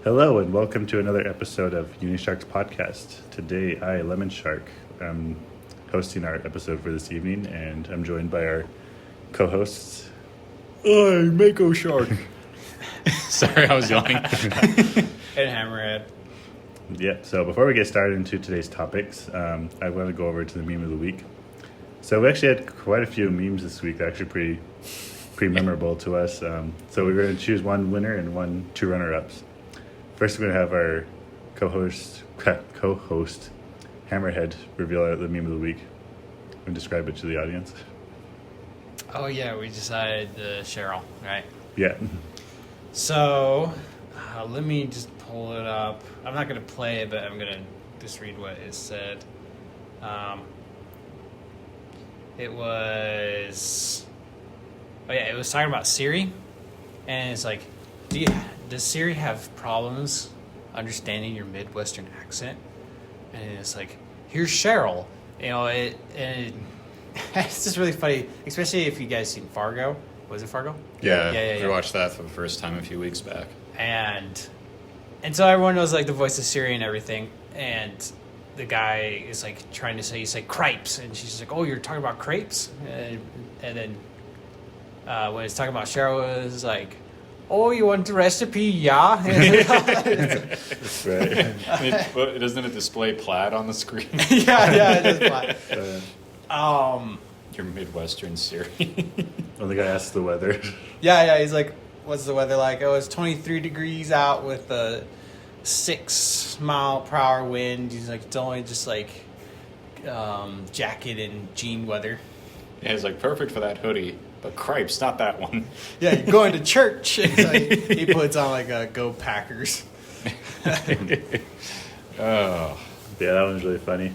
Hello and welcome to another episode of Unisharks podcast. Today I, Lemon Shark, am hosting our episode for this evening, and I'm joined by our co-hosts. Hi, Mako Shark. Sorry, I was yelling. And Hammerhead. Yeah, so before we get started into today's topics, I want to go over to the meme of the week. So we actually had quite a few memes this week that are actually pretty memorable to us. So we're going to choose one winner and two runner-ups. First, we're going to have our co-host Hammerhead reveal the meme of the week and describe it to the audience. Oh, yeah, we decided Cheryl, right? Yeah. So, let me just pull it up. I'm not going to play it, but I'm going to just read what it said. It was talking about Siri, and it's like, does Siri have problems understanding your Midwestern accent? And it's like, here's Cheryl. You know, it's just really funny, especially if you guys seen Fargo. Was it Fargo? Yeah. We watched that for the first time a few weeks back. And so everyone knows like the voice of Siri and everything. And the guy is like trying to say crepes, and she's like, "Oh, you're talking about crepes?" And then when it's talking about Cheryl, it was like, "Oh, you want the recipe? Yeah." That's right. Doesn't it display plaid on the screen? yeah, it is plaid. Your Midwestern Siri. When the guy asks the weather. Yeah, he's like, "What's the weather like?" "Oh, it's 23 degrees out with a 6 mile per hour wind." He's like, "It's only just like jacket and jean weather." Yeah, it's like perfect for that hoodie, but crepes, not that one. Yeah, you're going to church. So he puts on like a Go Packers. Oh. Yeah, that one's really funny.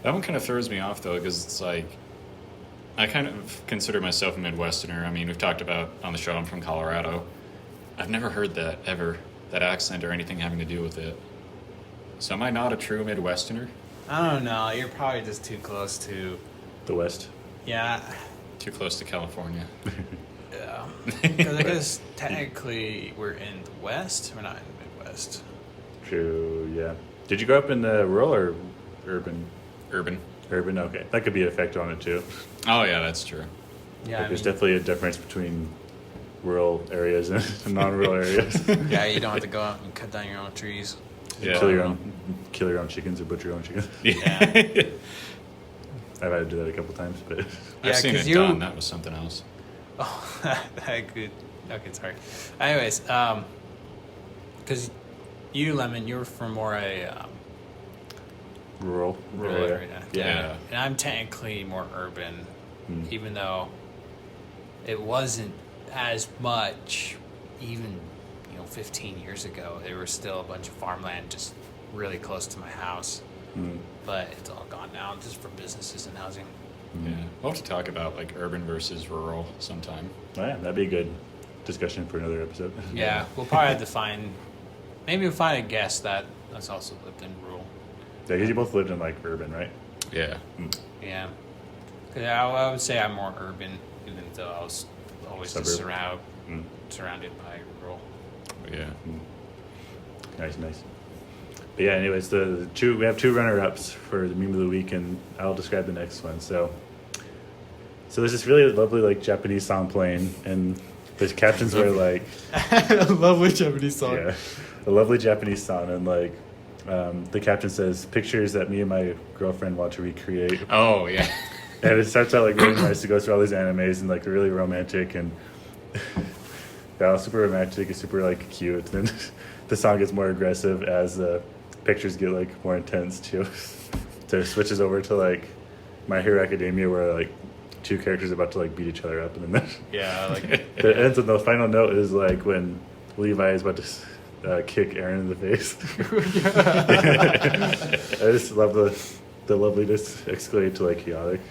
That one kind of throws me off, though, because it's like, I kind of consider myself a Midwesterner. I mean, we've talked about on the show, I'm from Colorado. I've never heard that ever, that accent or anything having to do with it. So am I not a true Midwesterner? I don't know. You're probably just too close to... The West. Yeah. Too close to California. Yeah. Because I guess technically we're in the West. We're not in the Midwest. True, yeah. Did you grow up in the rural or urban? Urban. Urban, okay. That could be an effect on it, too. Oh, yeah, that's true. Yeah, There's definitely a difference between rural areas and non-rural areas. Yeah, you don't have to go out and cut down your own trees. Yeah. Kill your own chickens or butcher your own chickens. Yeah. I've had to do that a couple times, but I've seen it done. That was something else. Oh, that good. Okay, sorry. Anyways, because you, Lemon, you're from more a rural area. Yeah. And I'm technically more urban, even though it wasn't as much even 15 years ago. There was still a bunch of farmland just really close to my house. But it's all gone now just for businesses and housing. Yeah, we'll have to talk about like urban versus rural sometime. Oh, yeah, that'd be a good discussion for another episode. Yeah, we'll probably have to find a guest that's also lived in rural. Yeah, because you both lived in like urban, right? Yeah. Yeah, 'cause I would say I'm more urban, even though I was always just surrounded by rural. Yeah. Nice. But yeah, anyways, we have two runner-ups for the meme of the week, and I'll describe the next one. So there's this really lovely like Japanese song playing, and the captions were like, lovely Japanese song. Yeah, a lovely Japanese song, and like the caption says, "Pictures that me and my girlfriend want to recreate." Oh yeah. And it starts out like really nice. It goes through all these animes and like really romantic and super romantic and super like cute. And then the song gets more aggressive as the pictures get like more intense too. So it switches over to like My Hero Academia, where like two characters are about to like beat each other up, and then it ends with the final note is like when Levi is about to kick Aaron in the face. I just love the loveliness escalate to like chaotic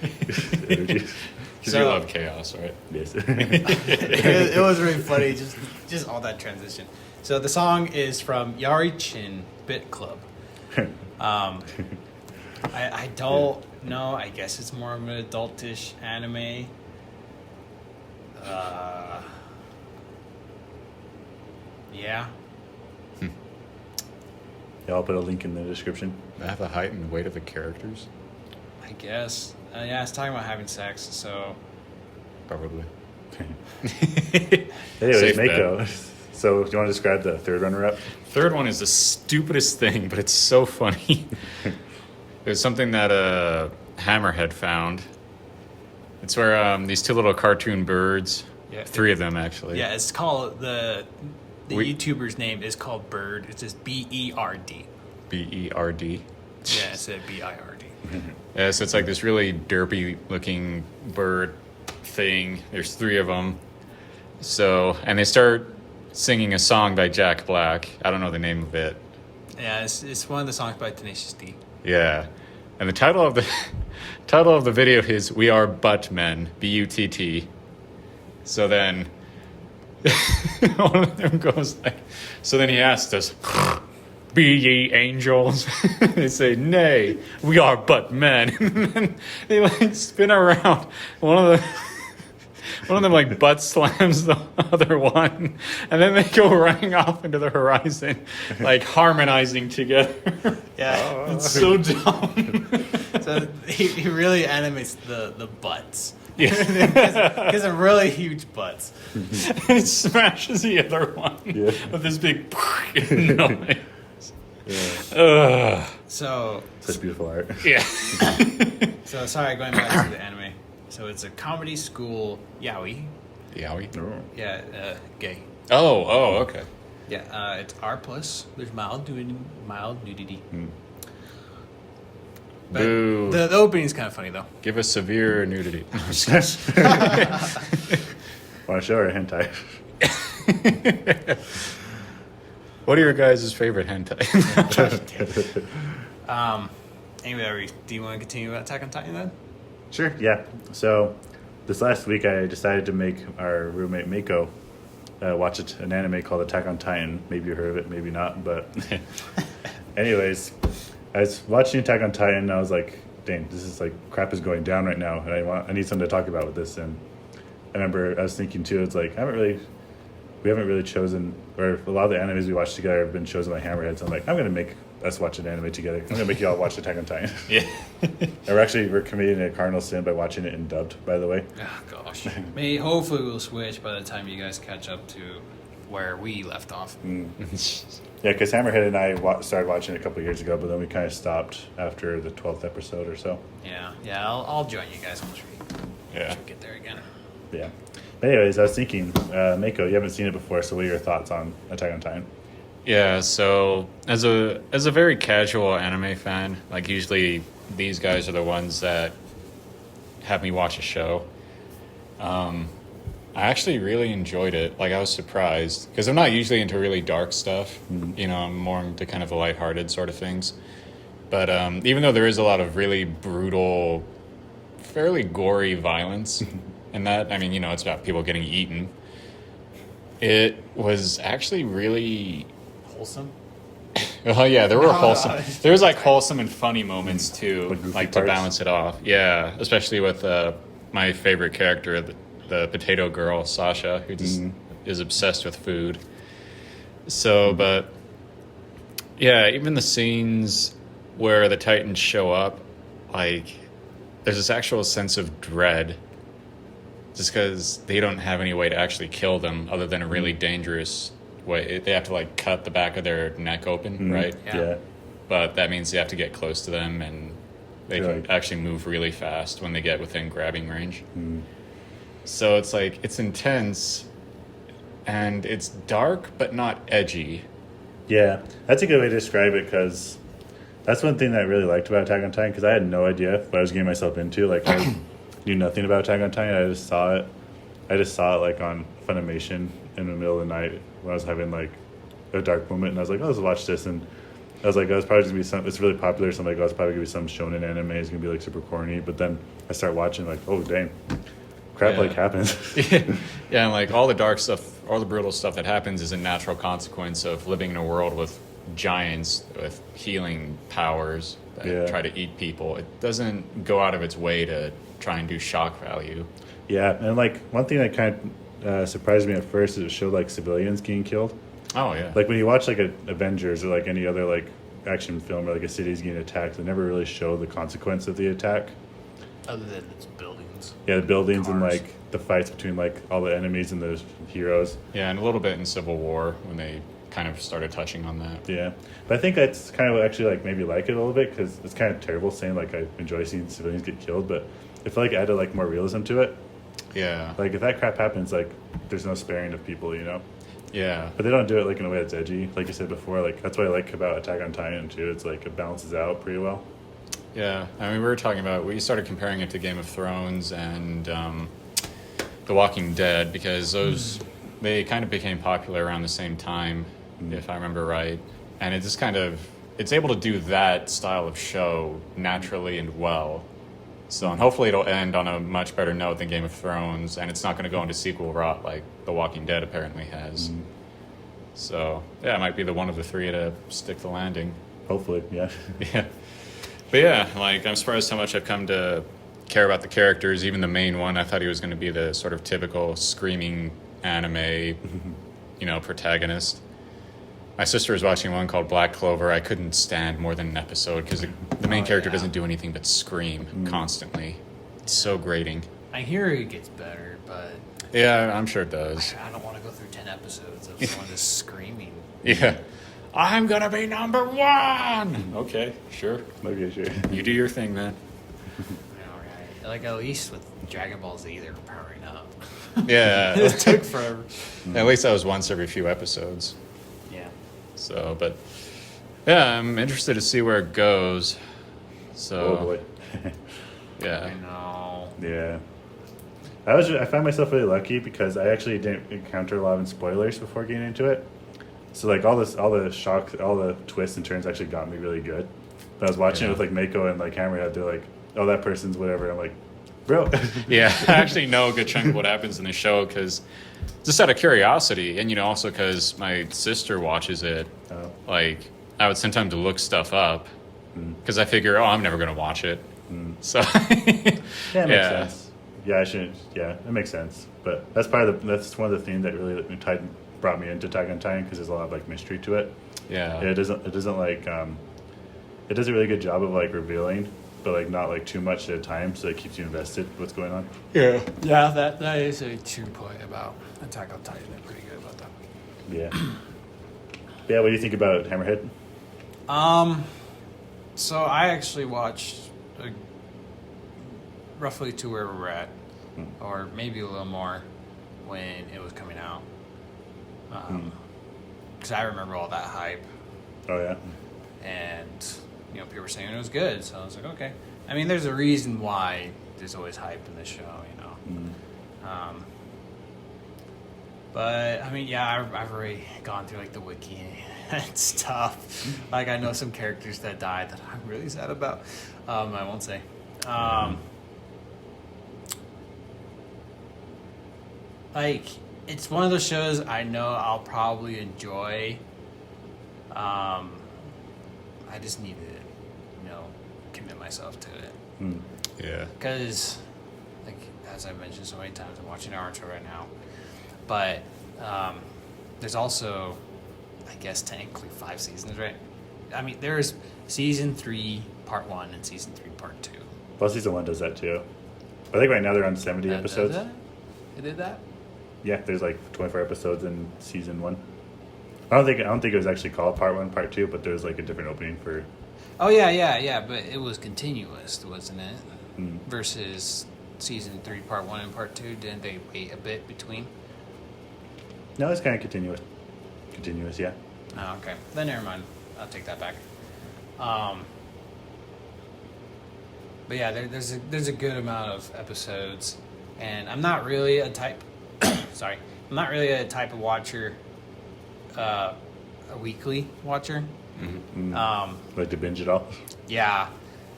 energy. Because you love chaos, right? Yes. It was really funny, just all that transition. So the song is from Yari-chin Bit Club. I don't know. I guess it's more of an adultish anime. Yeah. Yeah, I'll put a link in the description. They have the height and weight of the characters? I guess. Yeah, it's talking about having sex, so. Probably. Anyways, Safe Mako. bet. So, do you want to describe the third runner-up? Third one is the stupidest thing, but it's so funny. There's something that Hammerhead found. It's where these two little cartoon birds, Yeah. 3 of them actually. Yeah, it's called the We- YouTuber's name is called Bird. It's just BERD. BERD. Yeah, instead of BIRD. Yeah, so it's like this really derpy looking bird thing. There's 3 of them. So, and they start singing a song by Jack Black. I don't know the name of it. Yeah, it's one of the songs by Tenacious D. Yeah. And the title of the video is "We Are Butt Men," BUTT. So then one of them goes like, so then he asked us, "Be ye angels?" They say, "Nay, we are but men." And then they like spin around. One of them like butt slams the other one, and then they go running off into the horizon, like harmonizing together. Yeah. It's so dumb. So he really animates the butts. Yeah. Because they're really huge butts. It smashes the other one with this big noise. Yeah. So Such beautiful art. Yeah. So sorry, going back to the anime. So it's a comedy school yaoi. Yowie. Yeah, gay. Oh, okay. Yeah, it's R plus. There's mild nudity. But Boo. the opening's kind of funny though. Give us severe nudity. Want to show her hentai? What are your guys' favorite hentai? Anyway, do you want to continue about Attack on Titan then? Sure, yeah. So, this last week I decided to make our roommate Mako watch an anime called Attack on Titan. Maybe you heard of it, maybe not. But, anyways, I was watching Attack on Titan and I was like, dang, this is like crap is going down right now, and I need something to talk about with this. And I remember I was thinking too, it's like we haven't really chosen, or a lot of the animes we watch together have been chosen by Hammerhead. So I'm like, I'm gonna make us watch an anime together. I'm gonna make you all watch Attack on Titan. Yeah. And we're committing a cardinal sin by watching it in dubbed, by the way. Oh gosh. Maybe hopefully we'll switch by the time you guys catch up to where we left off. Yeah, because Hammerhead and I started watching it a couple of years ago, but then we kind of stopped after the 12th episode or so. Yeah. I'll join you guys once we get there again. Yeah. But anyways, I was thinking, Mako, you haven't seen it before, so what are your thoughts on Attack on Titan? Yeah, so as a very casual anime fan, like usually these guys are the ones that have me watch a show. I actually really enjoyed it. Like I was surprised because I'm not usually into really dark stuff. You know, I'm more into kind of the lighthearted sort of things. But even though there is a lot of really brutal, fairly gory violence in that, I mean, you know, it's about people getting eaten. It was actually really Wholesome? well, yeah, there were No, wholesome. no. There was like wholesome and funny moments too, Goofy like to parts. balance it off. Yeah, especially with my favorite character, the potato girl Sasha, who just is obsessed with food. So, but yeah, even the scenes where the Titans show up, like there's this actual sense of dread, just because they don't have any way to actually kill them other than a really dangerous way. They have to like cut the back of their neck open, right? Yeah. But that means they have to get close to them, and they can Right. actually move really fast when they get within grabbing range. So it's like, it's intense, and it's dark, but not edgy. Yeah, that's a good way to describe it, because that's one thing that I really liked about Attack on Titan, because I had no idea what I was getting myself into. Like, I knew nothing about Attack on Titan. I just saw it like on Funimation in the middle of the night when I was having like a dark moment, and I was like, oh, let's watch this. And I was like, oh, it's probably gonna be some, it's really popular, so I'm like, oh, it's probably gonna be some shonen anime, it's gonna be like super corny. But then I start watching, like, oh dang, crap like happens. Yeah, and like all the dark stuff, all the brutal stuff that happens is a natural consequence of living in a world with giants with healing powers that try to eat people. It doesn't go out of its way to try and do shock value. Yeah, and like one thing that kind of surprised me at first is it showed like civilians getting killed. Oh yeah. Like when you watch like a Avengers or like any other like action film where like a city's getting attacked, they never really show the consequence of the attack. Other than its buildings. Yeah, the buildings and Cars. like the fights between like all the enemies and the heroes. Yeah, and a little bit in Civil War when they kind of started touching on that. Yeah, but I think that's kind of actually like maybe like it a little bit because it's kind of terrible saying like I enjoy seeing civilians get killed, but I feel like it added like more realism to it. Yeah. Like if that crap happens, like there's no sparing of people, you know. Yeah. But they don't do it like in a way that's edgy, like you said before. Like that's what I like about Attack on Titan too. It's like it balances out pretty well. Yeah. I mean, we were talking about, we started comparing it to Game of Thrones and The Walking Dead because those, they kind of became popular around the same time, if I remember right. And it just kind of, it's able to do that style of show naturally and well. So, and hopefully it'll end on a much better note than Game of Thrones, and it's not going to go into sequel rot like The Walking Dead apparently has. So, yeah, it might be the one of the three to stick the landing. Hopefully, yeah. Yeah. But yeah, like, I'm surprised how much I've come to care about the characters. Even the main one, I thought he was going to be the sort of typical screaming anime, protagonist. My sister was watching one called Black Clover. I couldn't stand more than an episode because the main character doesn't do anything but scream constantly. It's so grating. I hear it gets better, but Yeah, I'm sure it does. I don't want to go through 10 episodes of someone just screaming. Yeah. I'm going to be number one! Okay, sure. Okay, sure. You do your thing, man. All right. Like at least with Dragon Ball Z, they're powering up. Yeah. It took forever. At least that was once every few episodes. Yeah. So, but yeah, I'm interested to see where it goes. So, Oh boy. yeah. I know. Yeah. I found myself really lucky because I actually didn't encounter a lot of spoilers before getting into it. So like all the shocks, all the twists and turns actually got me really good. But I was watching it with like Mako and like Hammerhead. They're like, "Oh, that person's whatever." I'm like, "Bro." Yeah, I actually know a good chunk of what happens in the show because just out of curiosity, and also because my sister watches it. Oh. Like, I would sometimes look stuff up because I figure, oh, I'm never gonna watch it. So Yeah, it makes sense. Yeah, I shouldn't. Yeah, it makes sense. But that's that's one of the things that really brought me into Attack on Titan because there's a lot of like mystery to it. Yeah. It doesn't like it does a really good job of like revealing, but like not like too much at a time, so it keeps you invested in what's going on. Yeah. Yeah, that is a true point about Attack on Titan. They're pretty good about that. Yeah. Yeah. What do you think about Hammerhead? So I actually watched roughly to where we're at, or maybe a little more when it was coming out. Because I remember all that hype, Oh yeah. and people were saying it was good, so I was like, okay. I mean, there's a reason why there's always hype in this show, But I mean, yeah, I've already gone through like the wiki and stuff. Like I know some characters that died that I'm really sad about. I won't say. Like it's one of those shows I know I'll probably enjoy. I just need to, commit myself to it. Yeah. Because, like, as I mentioned so many times, I'm watching Naruto right now. But there's also, I guess, technically 5 seasons, right? I mean, there's Season 3, Part 1, and Season 3, Part 2. Well, Season 1 does that too. I think right now they're on 70 episodes. It did that? Yeah, there's like 24 episodes in Season 1. I don't think it was actually called Part 1, Part 2, but there's like a different opening for... Oh, yeah, but it was continuous, wasn't it? Versus Season 3, Part 1 and Part 2, didn't they wait a bit between? No, it's kind of continuous. Continuous, yeah. Oh, okay. Then never mind. I'll take that back. But yeah, there's a good amount of episodes, and I'm not really a type... sorry. I'm not really a type of watcher, a weekly watcher. Like to binge it all. Yeah.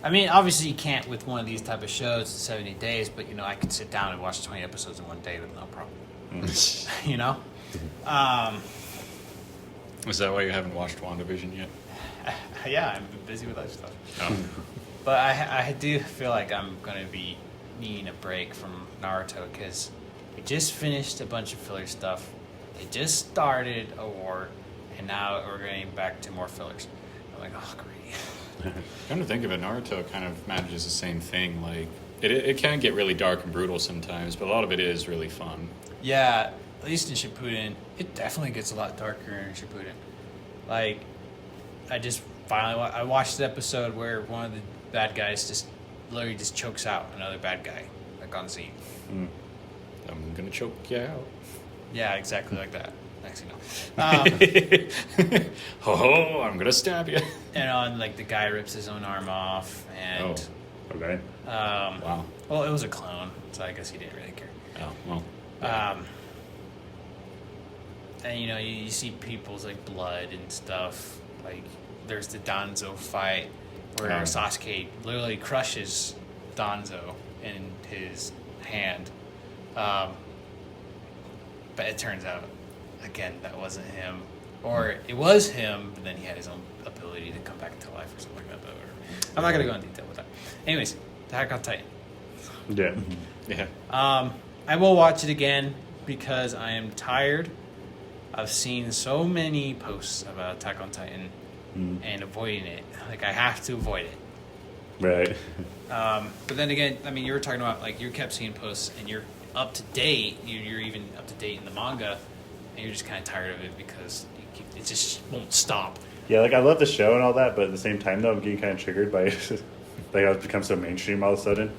I mean, obviously you can't with one of these type of shows in 70 days, but, I could sit down and watch 20 episodes in one day with no problem. Is that why you haven't watched WandaVision yet? Yeah, I'm busy with other stuff. Oh. But I do feel like I'm going to be needing a break from Naruto because we just finished a bunch of filler stuff. They just started a war, and now we're getting back to more fillers. I'm like, oh, great. Come to think of it, Naruto kind of manages the same thing. Like, it can get really dark and brutal sometimes, but a lot of it is really fun. Yeah, at least in Shippuden, it definitely gets a lot darker in Shippuden. Like, I just finally I watched the episode where one of the bad guys just literally just chokes out another bad guy, like on scene. I'm gonna choke you out. Yeah, exactly like that. Next thing you know. Oh, I'm gonna stab you. And on like the guy rips his own arm off, and Okay. Wow. well, it was a clone, so I guess he didn't really care. Oh, well. Yeah. And you know, you see people's like blood and stuff. Like there's the Danzo fight where Sasuke literally crushes Danzo in his hand. But it turns out, again, that wasn't him. Or it was him, but then he had his own ability to come back to life or something like that. But I'm not going to go into detail with that. Anyways, Attack on Titan. Yeah. Yeah. I will watch it again because I am tired of seeing so many posts about Attack on Titan and avoiding it. Like, I have to avoid it. Right. But then again, I mean, you were talking about, like, you kept seeing posts and you're up to date. You're even up to date in the manga, and you're just kind of tired of it because it just won't stop. Yeah, like I love the show and all that, but at the same time, though, I'm getting kind of triggered by like how it's become so mainstream all of a sudden,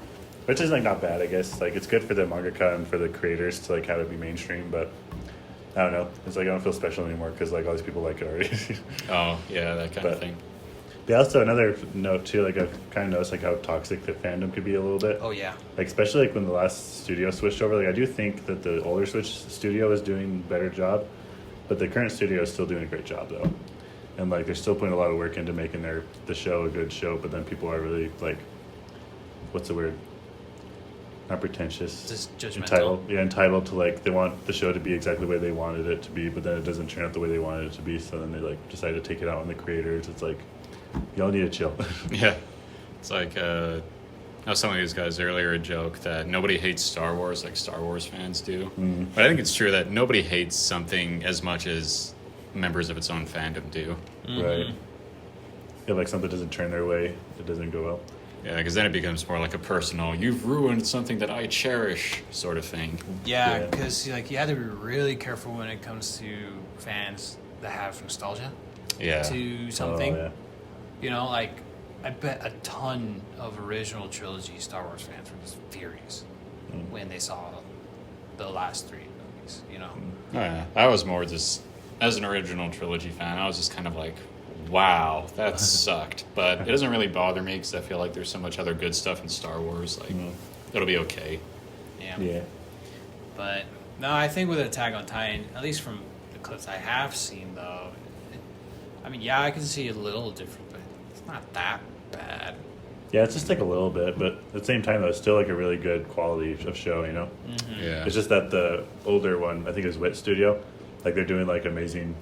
which is like not bad, I guess. Like it's good for the mangaka and for the creators to like have it be mainstream, but I don't know. It's like I don't feel special anymore because like all these people like it already. Oh, yeah, that kind of thing. Yeah, also another note too, like I've kind of noticed like how toxic the fandom could be a little bit. Oh yeah. Like especially like when the last studio switched over. Like I do think that the older Switch studio is doing a better job, but the current studio is still doing a great job though. And like they're still putting a lot of work into making the show a good show, but then people are really like, what's the word? Not pretentious. Just judgmental. Entitled to like they want the show to be exactly the way they wanted it to be, but then it doesn't turn out the way they wanted it to be. So then they like decide to take it out on the creators. It's like y'all need to chill. Yeah. It's like, how some of these guys earlier a joke that nobody hates Star Wars like Star Wars fans do. But I think it's true that nobody hates something as much as members of its own fandom do. Right. If like something doesn't turn their way, it doesn't go well. Yeah, because then it becomes more like a personal, you've ruined something that I cherish sort of thing. Yeah, because like you have to be really careful when it comes to fans that have nostalgia to something. Oh, yeah. You know, like I bet a ton of original trilogy Star Wars fans were just furious when they saw the last three movies. You know. Oh, yeah. I was more just, as an original trilogy fan, I was just kind of like, wow, that sucked. But it doesn't really bother me because I feel like there's so much other good stuff in Star Wars. Like, it'll be okay. Yeah. But no, I think with Attack on Titan, at least from the clips I have seen, though, I mean, yeah, I can see a little different, but it's not that bad. Yeah, it's just like a little bit, but at the same time, though, it's still like a really good quality of show, you know? Yeah. It's just that the older one, I think is Wit Studio, like they're doing like amazing,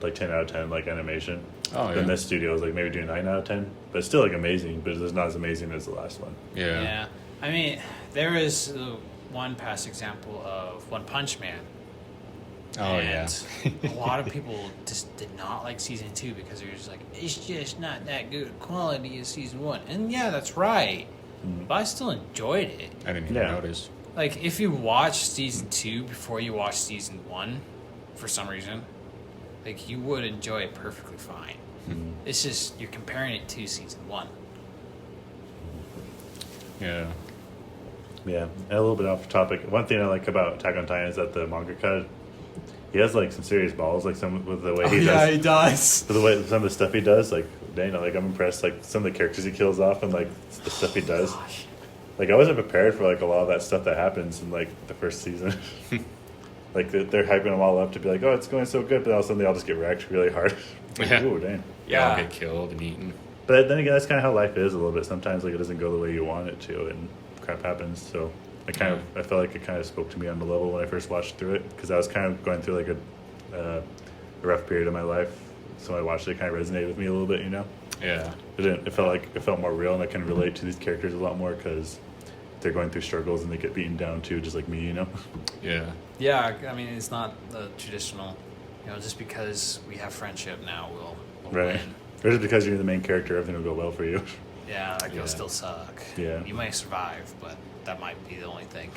like 10 out of 10 like animation. Oh, yeah. Then this studio is like maybe doing 9 out of 10, but it's still like amazing, but it's not as amazing as the last one. Yeah. I mean, there is one past example of One Punch Man. Oh, and a lot of people just did not like season 2 because they're just like, it's just not that good quality as season 1. And yeah, that's right. But I still enjoyed it. I didn't even notice. Like, if you watch season 2 before you watch season 1, for some reason, like, you would enjoy it perfectly fine. It's just, you're comparing it to season 1. Yeah. Yeah, and a little bit off topic. One thing I like about Attack on Titan is that the mangaka, he has like some serious balls, like some with the way he does. he does. With the way some of the stuff he does, like dang, like I'm impressed. Like some of the characters he kills off and like the stuff he does. Gosh. Like I wasn't prepared for like a lot of that stuff that happens in like the first season. Like they're hyping them all up to be like, oh, it's going so good, but all of a sudden they all just get wrecked really hard. Like, Yeah. ooh, dang. Yeah, I'll get killed and eaten. But then again, that's kind of how life is a little bit. Sometimes like it doesn't go the way you want it to, and crap happens. So I felt like it kind of spoke to me on the level when I first watched through it because I was kind of going through like a rough period of my life. So when I watched it, kind of resonated with me a little bit, you know. Yeah. It felt more real, and I can relate to these characters a lot more because they're going through struggles and they get beaten down too, just like me, you know. Yeah. Yeah, I mean, it's not the traditional, you know, just because we have friendship now, we'll Right. win. Or just because you're the main character, everything will go well for you. Yeah, that Yeah. will still suck. Yeah. You might survive, but that might be the only thing.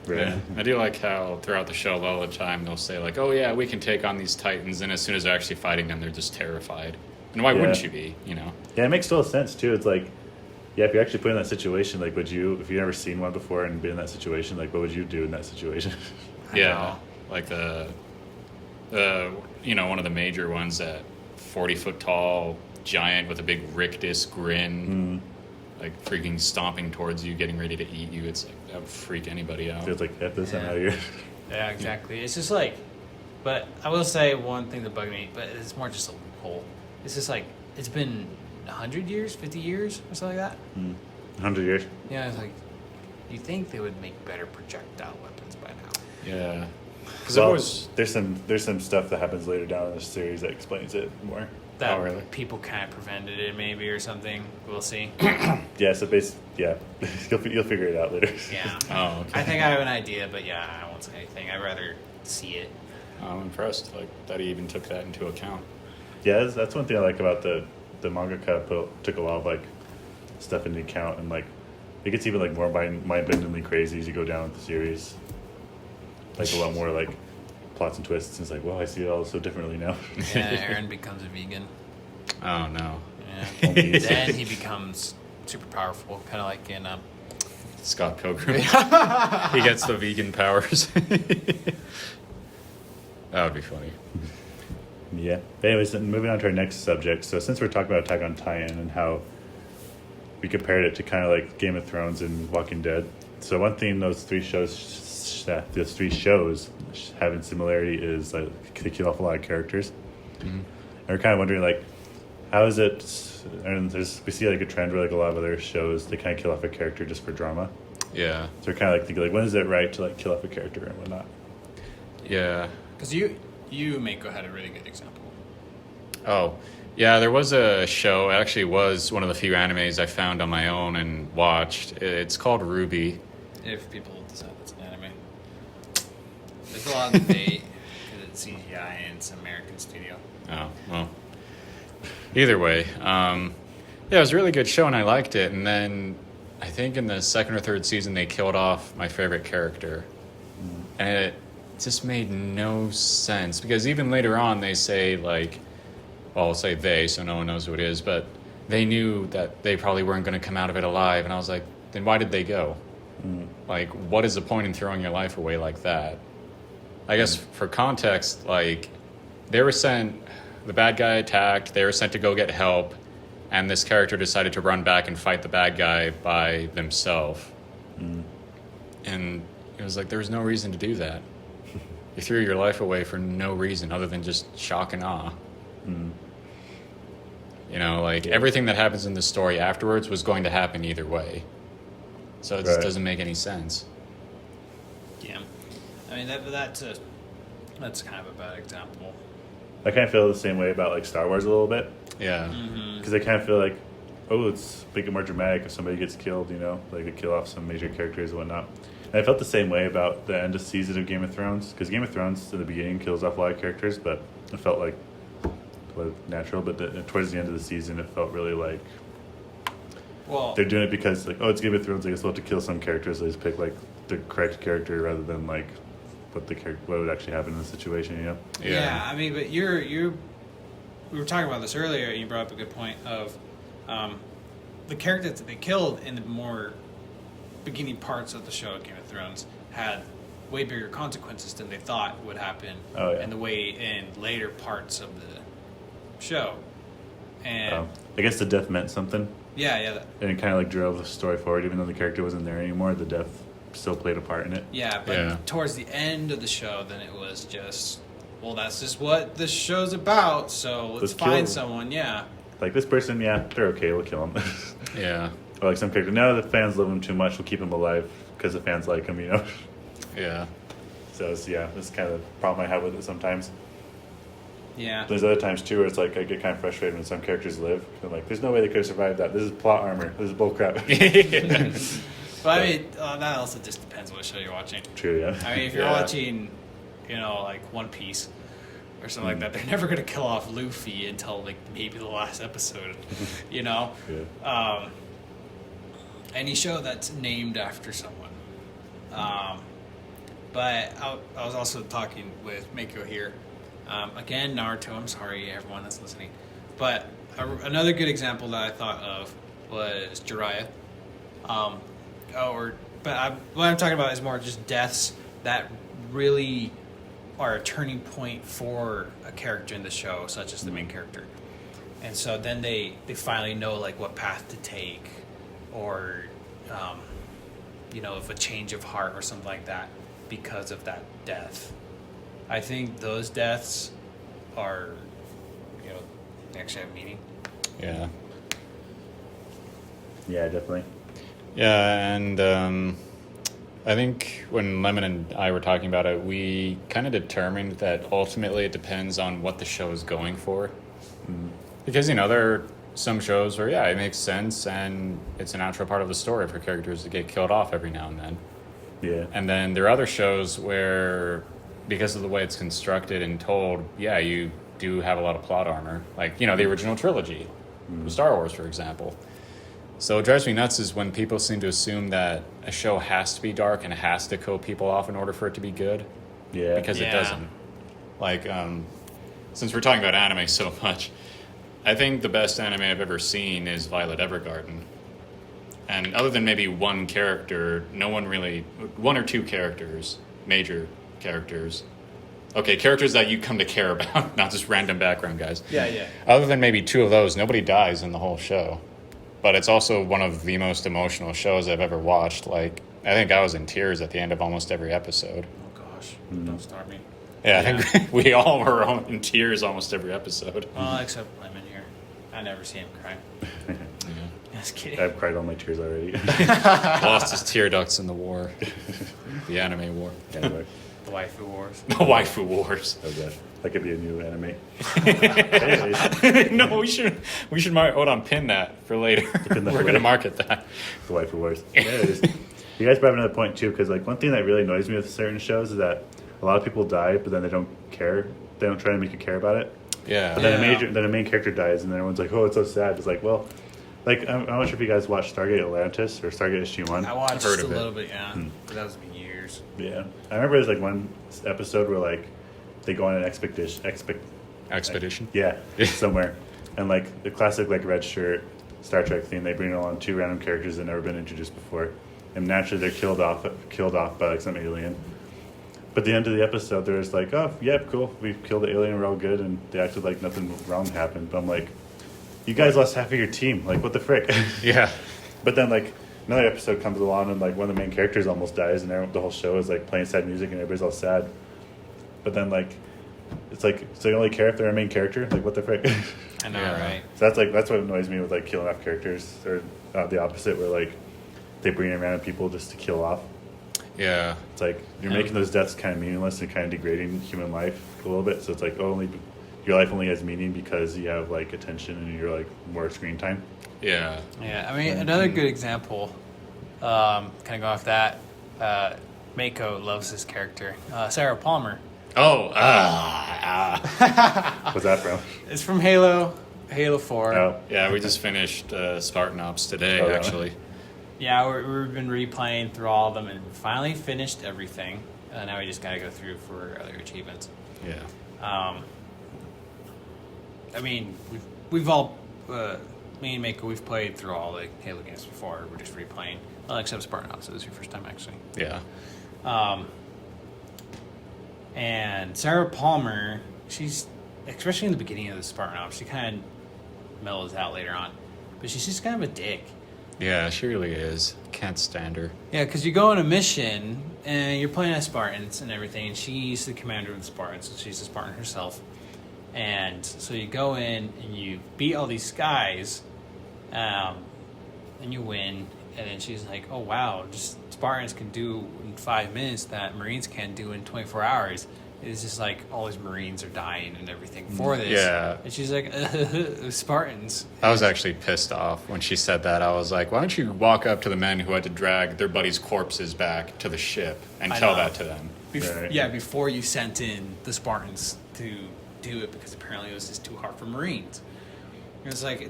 Right. Yeah, I do like how throughout the show, all the time they'll say like, "Oh yeah, we can take on these titans," and as soon as they're actually fighting them, they're just terrified. And why Yeah. wouldn't you be? You know? Yeah, it makes total sense too. It's like, yeah, if you're actually put in that situation, like, would you, if you've never seen one before and been in that situation, like, what would you do in that situation? I Yeah, know. like the one of the major ones, that 40-foot tall giant with a big rictus grin, like freaking stomping towards you, getting ready to eat you. It's like that would freak anybody out. Feels like, F this, I'm Yeah. out of here. Yeah, exactly. It's just like, but I will say one thing that bugged me, but it's more just a loophole. It's just like, it's been 100 years, 50 years, or something like that. 100 years. Yeah, it's like, you think they would make better projectile weapons by now. Yeah, because Well, always there's some stuff that happens later down in the series that explains it more. That Oh, really? people kind of prevented it, maybe, or something. We'll see. Yeah, so yeah, you'll figure it out later. Yeah. Oh, okay. I think I have an idea, but yeah, I won't say anything. I'd rather see it. I'm impressed, like that he even took that into account. Yeah, that's one thing I like about the mangaka took a lot of like stuff into account, and like it gets even like more mind-bendingly crazy as you go down with the series. Like a lot more like plots and twists. And it's like, well, I see it all so differently now. Yeah, Aaron becomes a vegan. Oh no, Yeah. Only- Then he becomes super powerful, kind of like in Scott Pilgrim. He gets the vegan powers. That would be funny. Yeah. Anyways, then moving on to our next subject. So since we're talking about Attack on Titan and how we compared it to kind of like Game of Thrones and Walking Dead. So one thing those three shows have in similarity is like they kill off a lot of characters. And we're kind of wondering like, how is it? And we see like a trend where like a lot of other shows they kind of kill off a character just for drama. Yeah, So we're kind of like thinking like, when is it right to like kill off a character and whatnot? yeah. because you Mako had a really good example. Oh, yeah, there was a show. It actually was one of the few animes I found on my own and watched. It's called Ruby. If people decide that's an anime, there's a lot of debate because it's CGI and it's an American studio. Oh, well. Either way, yeah, it was a really good show and I liked it. And then I think in the second or third season, they killed off my favorite character. And it just made no sense because even later on, they say, like, well, I'll say they, so no one knows who it is, but they knew that they probably weren't going to come out of it alive. And I was like, then why did they go? Like, what is the point in throwing your life away like that? I guess for context, like, they were sent, the bad guy attacked, they were sent to go get help, and this character decided to run back and fight the bad guy by themselves. And it was like, there was no reason to do that. You threw your life away for no reason other than just shock and awe. You know, like, everything that happens in the story afterwards was going to happen either way. So it just Right. doesn't make any sense. Yeah, I mean that's kind of a bad example. I kind of feel the same way about like Star Wars a little bit. Yeah. Because I kind of feel like, oh, it's make it more dramatic if somebody gets killed, you know, like they kill off some major characters and whatnot. And I felt the same way about the end of season of Game of Thrones, because Game of Thrones in the beginning kills off a lot of characters, but it felt like natural. But towards the end of the season, it felt really like Well, they're doing it because like, oh, it's Game of Thrones, I guess we'll have to kill some characters. So they just pick like the correct character rather than like what would actually happen in the situation, you know? yeah. I mean, but we were talking about this earlier. And you brought up a good point of the characters that they killed in the more beginning parts of the show Game of Thrones had way bigger consequences than they thought would happen Oh, yeah. in the way in later parts of the show. And I guess the death meant something, yeah, and it kind of like drove the story forward, even though the character wasn't there anymore. The death still played a part in it. yeah. But Yeah. towards the end of the show, then it was just, well, that's just what the show's about. So let's Let's kill find them. someone. Yeah. Like this person, yeah, they're okay. We'll kill them. Yeah. Or like some character, no, the fans love him too much. We'll keep him alive because the fans like him, you know. Yeah. So that's kind of the problem I have with it sometimes. Yeah. There's other times too where it's like I get kind of frustrated when some characters live. I'm like, there's no way they could have survived that. This is plot armor. This is bullcrap. But I mean, that also just depends what show you're watching. True, yeah. I mean, if you're Yeah. watching, like One Piece, or something like that. They're never gonna kill off Luffy until like maybe the last episode, you know. Yeah. Any show that's named after someone. But I was also talking with Mako here. Again, Naruto. I'm sorry, everyone that's listening. But another good example that I thought of was Jiraiya. What I'm talking about is more just deaths that really are a turning point for a character in the show, such as the main character. And so then they finally know like what path to take, or if a change of heart or something like that because of that death. I think those deaths are, actually have meaning. Yeah. Yeah, definitely. Yeah, and I think when Lemon and I were talking about it, we kind of determined that ultimately it depends on what the show is going for. Mm-hmm. Because, there are some shows where, it makes sense and it's a natural part of the story for characters to get killed off every now and then. Yeah. And then there are other shows where, because of the way it's constructed and told, you do have a lot of plot armor. Like, the original trilogy, Star Wars, for example. So what drives me nuts is when people seem to assume that a show has to be dark and has to kill people off in order for it to be good. Yeah. Because it doesn't. Like, since we're talking about anime so much, I think the best anime I've ever seen is Violet Evergarden. And other than maybe one character, one or two characters, major characters. Okay, characters that you come to care about, not just random background guys. Yeah. Other than maybe two of those, nobody dies in the whole show. But it's also one of the most emotional shows I've ever watched. Like, I think I was in tears at the end of almost every episode. Oh, gosh. Don't start me. Yeah, I think we all were in tears almost every episode. Well, except Lemon here. I never see him cry. Just kidding. I've cried all my tears already. Lost his tear ducts in the war. The anime war. Anyway. The Waifu Wars. The Waifu Wars. Oh, gosh. That could be a new anime. Anyways, No, we should hold on, pin that for later. We're going to market that. the Waifu Wars. Anyways, you guys brought up another point, too, because like one thing that really annoys me with certain shows is that a lot of people die, but then they don't care. They don't try to make you care about it. Yeah. But then a main character dies, and then everyone's like, oh, it's so sad. It's like, well, like, I'm not sure if you guys watched Stargate Atlantis or Stargate SG-1. I watched Heard a of it. little bit, yeah. But that was been years. Yeah. I remember there's like one episode where like they go on an expedition. Yeah, somewhere. And like the classic like red shirt Star Trek theme, they bring along two random characters that never been introduced before. And naturally they're killed off by like some alien. But at the end of the episode, they're just like, oh, yeah, cool. We killed the alien, we're all good. And they acted like nothing wrong happened. But I'm like, you guys lost half of your team. Like, what the frick? Yeah. But then, like, another episode comes along and, like, one of the main characters almost dies. And the whole show is, like, playing sad music and everybody's all sad. But then, like, it's like, so you only care if they're a main character? Like, what the frick? I know, Yeah. right? So that's what annoys me with, like, killing off characters. Or the opposite, where, like, they bring in random people just to kill off. Yeah. It's like you're making those deaths kind of meaningless and kind of degrading human life a little bit. So it's like your life only has meaning because you have like attention and you're like more screen time. Yeah. Yeah, I mean, another good example, kind of go off that, Mako loves this character. Sarah Palmer. Oh, What's that from? It's from Halo 4. Oh, yeah, we just finished Spartan Ops today, Oh, really? actually. Yeah, we've been replaying through all of them and finally finished everything. Now we just got to go through for other achievements. Yeah. I mean, we've all, me and Mako, we've played through all the Halo games before. We're just replaying. Well, except Spartan Ops. This is your first time, actually. Yeah. And Sarah Palmer, she's, especially in the beginning of the Spartan Ops, she kind of mellows out later on. But she's just kind of a dick. Yeah, she really is. Can't stand her. Yeah, because you go on a mission, and you're playing as Spartans and everything, and she's the commander of the Spartans, so she's a Spartan herself. And so you go in, and you beat all these guys, and you win, and then she's like, oh, wow, just Spartans can do in 5 minutes that Marines can't do in 24 hours. It's just like all these Marines are dying and everything for this. Yeah. And she's like, Spartans. I was actually pissed off when she said that. I was like, why don't you walk up to the men who had to drag their buddies' corpses back to the ship and I tell know. that to them? Right. Yeah, before you sent in the Spartans to do it because apparently it was just too hard for Marines. And it's like,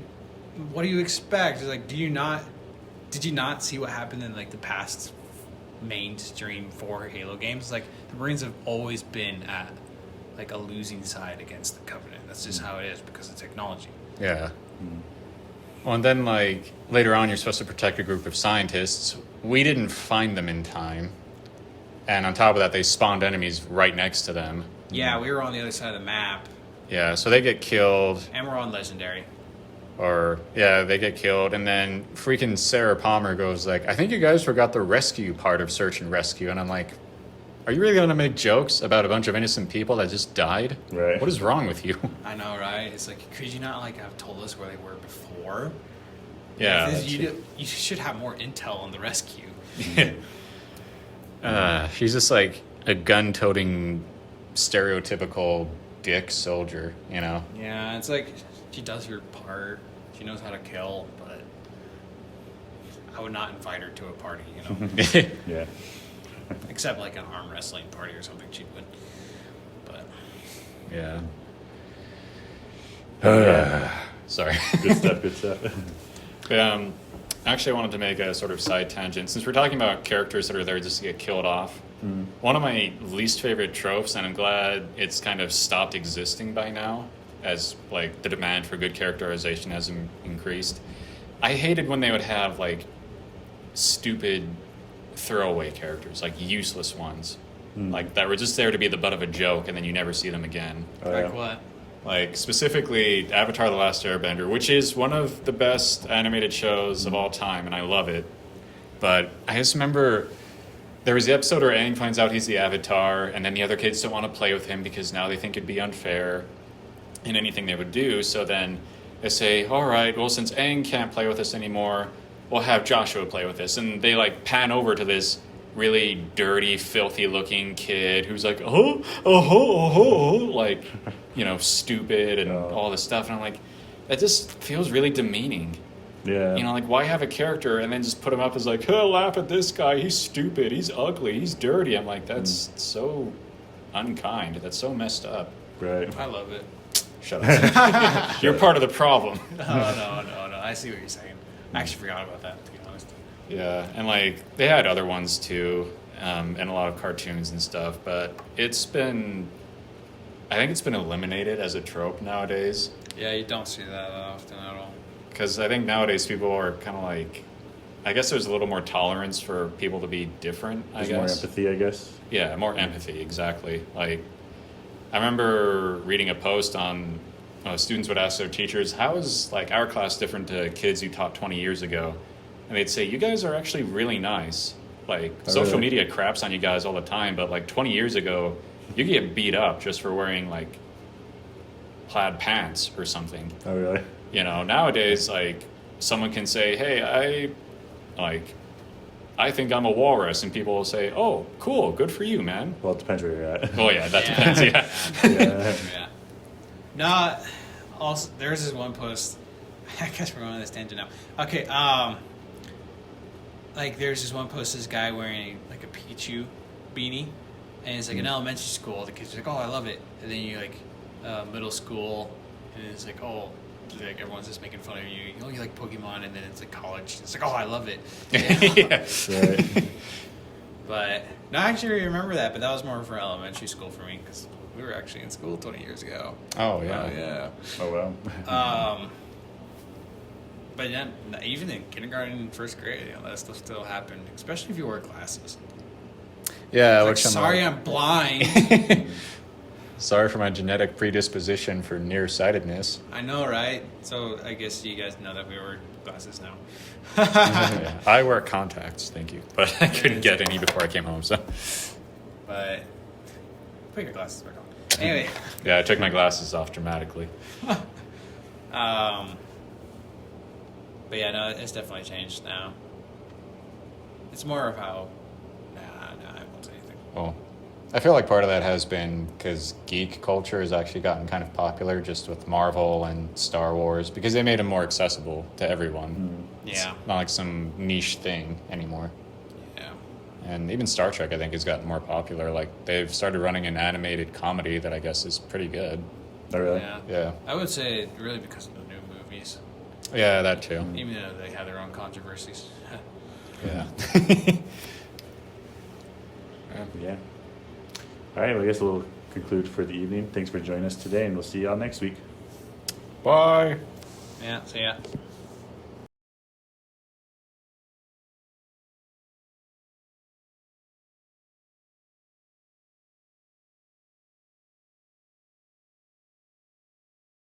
what do you expect? It's like, did you not see what happened in like the past mainstream 4 Halo games? Like the Marines have always been at like a losing side against the Covenant. That's just how it is because of technology. Yeah. Well, and then like later on, you're supposed to protect a group of scientists. We didn't find them in time, and on top of that, they spawned enemies right next to them. Yeah, we were on the other side of the map, Yeah, so they get killed. and we're on Legendary. Or, yeah, they get killed. And then freaking Sarah Palmer goes like, I think you guys forgot the rescue part of search and rescue. And I'm like, are you really going to make jokes about a bunch of innocent people that just died? Right. What is wrong with you? I know, right? It's like, could you not like have told us where they were before? Yeah. You should have more intel on the rescue. She's just like a gun-toting, stereotypical dick soldier, you know? Yeah, it's like she does her part. She knows how to kill, but I would not invite her to a party, you know. Yeah. Except like an arm wrestling party or something, she would. But Yeah. Yeah. Sorry. Good stuff. Good stuff. Actually, I wanted to make a sort of side tangent. Since we're talking about characters that are there just to get killed off, one of my least favorite tropes, and I'm glad it's kind of stopped existing by now, as like the demand for good characterization has increased. I hated when they would have like stupid throwaway characters, like useless ones, like that were just there to be the butt of a joke, and then you never see them again. like what? Like, specifically, Avatar: The Last Airbender, which is one of the best animated shows of all time, and I love it. But I just remember there was the episode where Aang finds out he's the Avatar, and then the other kids don't want to play with him because now they think it'd be unfair in anything they would do. So then they say, all right, well, since Aang can't play with us anymore, we'll have Joshua play with us. And they, like, pan over to this really dirty, filthy-looking kid who's like, like, you know, stupid and all this stuff. And I'm like, that just feels really demeaning. Yeah. You know, like, why have a character and then just put him up as like, oh, laugh at this guy, he's stupid, he's ugly, he's dirty. I'm like, that's so unkind. That's so messed up. Right. I love it. Shut up. You're part of the problem. No. I see what you're saying. I actually forgot about that, to be honest. Yeah, and like they had other ones too, and a lot of cartoons and stuff, but I think it's been eliminated as a trope nowadays. Yeah, you don't see that often at all. Because I think nowadays people are kind of like, I guess there's a little more tolerance for people to be different, I There's guess. more empathy, I guess. Yeah, more empathy, exactly. Like, I remember reading a post on students would ask their teachers, how is like our class different to kids you taught 20 years ago? And they'd say, you guys are actually really nice. Like, social media craps on you guys all the time, but like 20 years ago, you could get beat up just for wearing like plaid pants or something. Oh, really? You know, nowadays, like, someone can say, hey, I think I'm a walrus, and people will say, oh, cool, good for you, man. Well, it depends where you're at. Oh, yeah, that depends, yeah. Yeah. No, also, there's this one post. I guess we're going on this tangent now. Okay, like, there's this one post, this guy wearing, like, a Pichu beanie, and it's, like, in elementary school. The kids are like, oh, I love it. And then you, like, middle school, and it's like, oh, like, everyone's just making fun of you. You like Pokemon, and then it's, like, college. It's like, oh, I love it. Yeah. Right. But, no, I actually remember that, but that was more for elementary school for me, because we were actually in school 20 years ago. Oh, yeah. Yeah. Oh, well. But yeah, even in kindergarten and first grade, you know, that stuff still happened, especially if you wear glasses. Yeah, It's like, sorry, I'm blind. Sorry for my genetic predisposition for nearsightedness. I know, right? So I guess you guys know that we wear glasses now. Yeah. I wear contacts, thank you. But I couldn't get any before I came home, so. But put your glasses back on. Anyway. Yeah, I took my glasses off dramatically. But yeah, no, it's definitely changed now. It's more of how... Nah, I won't say anything. Well, I feel like part of that has been because geek culture has actually gotten kind of popular just with Marvel and Star Wars because they made them more accessible to everyone. Yeah. It's not like some niche thing anymore. Yeah. And even Star Trek, I think, has gotten more popular. Like, they've started running an animated comedy that I guess is pretty good. Oh, really? Yeah. Yeah. I would say really because of the new movies, Yeah, that too. even though they have their own controversies. Yeah. Yeah. All right, well, I guess we'll conclude for the evening. Thanks for joining us today, and we'll see y'all next week. Bye. Yeah. So yeah.